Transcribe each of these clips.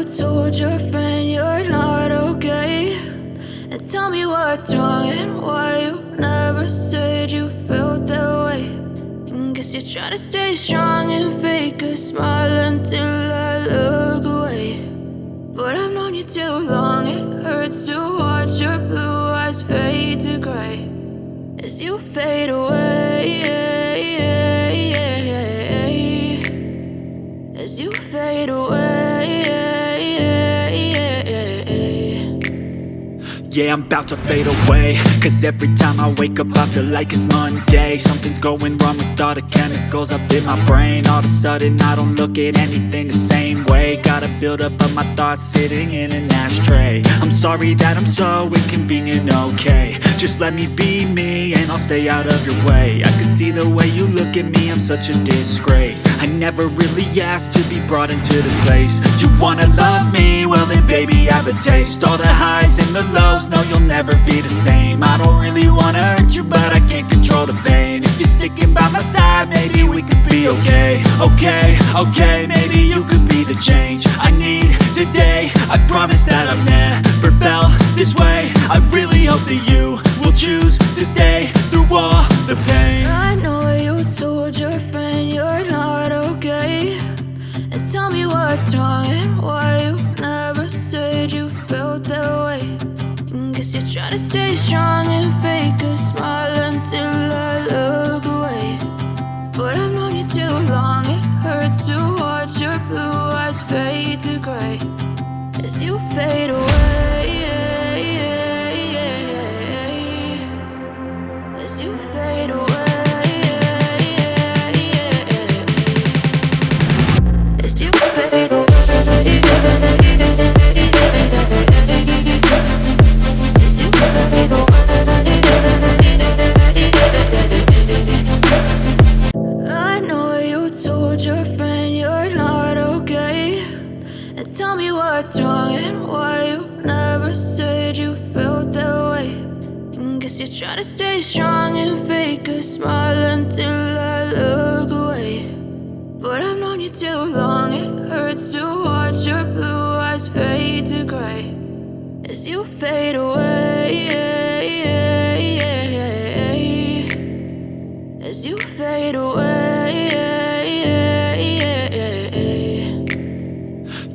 told your friend you're not okay, and tell me what's wrong and why you never said you felt that way. And guess you're trying to stay strong and fake a smile until I look away. But I've known you too long, it hurts to watch your blue eyes fade to gray as you fade away, as you fade away. Yeah, I'm about to fade away, cause every time I wake up I feel like it's Monday. Something's going wrong with all the chemicals up in my brain. All of a sudden I don't look at anything the same way. Got a build up of my thoughts sitting in an ashtray. I'm sorry that I'm so inconvenient, okay. Just let me be me and I'll stay out of your way. I can see the way you look at me, I'm such a disgrace. I never really asked to be brought into this place. You wanna love me? Well then baby have a taste. All the highs and the lows, no, you'll never be the same. I don't really wanna hurt you, but I can't control the pain. If you're sticking by my side, maybe we could be okay. Okay, maybe you could be the change I need today. I promise that I've never felt this way. I really hope that you will choose to stay through all the pain. I know you told your friend you're not okay, and tell me what's wrong and why you never said you felt that way. Guess you're trying to stay strong and fake a smile until I look away. But I've known you too long, it hurts to watch your blue eyes fade to gray as you fade away, as you fade away, as you fade away. I know you told your friend you're not okay, and tell me what's wrong and why you never said you felt that way. And guess you're trying to stay strong and fake a smile until I look away. But I've known you too long, it hurts to watch your blue eyes fade to gray as you fade away, as you fade away.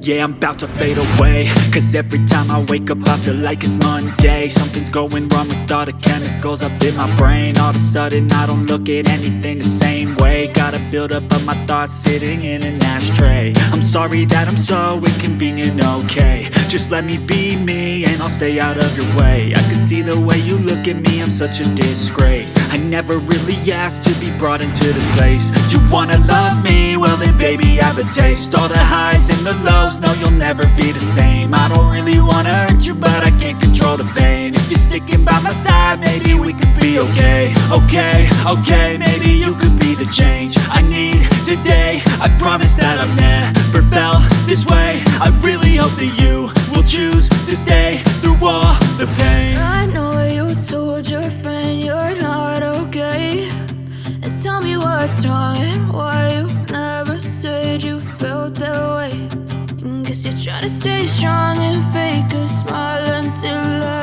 Yeah, I'm about to fade away, cause every time I wake up I feel like it's Monday. Something's going wrong with all the chemicals up in my brain. All of a sudden I don't look at anything the same way. Got a build up of my thoughts sitting in an ashtray. I'm sorry that I'm so inconvenient, okay. Just let me be me and I'll stay out of your way. I can see the way you look at me, I'm such a disgrace. I never really asked to be brought into this place. You wanna love me? Well then baby have a taste. All the highs and the lows, no, you'll never be the same. I don't really wanna hurt you, but I can't control the pain. If you're sticking by my side, maybe we could be okay. Okay, maybe you could be the change I need today. I promise that I've never felt this way. I really hope that you will choose to stay through all the pain. I know you told your friend you're not okay, and tell me what's wrong and why you never said you felt that way. Guess you're trying to stay strong and fake a smile until I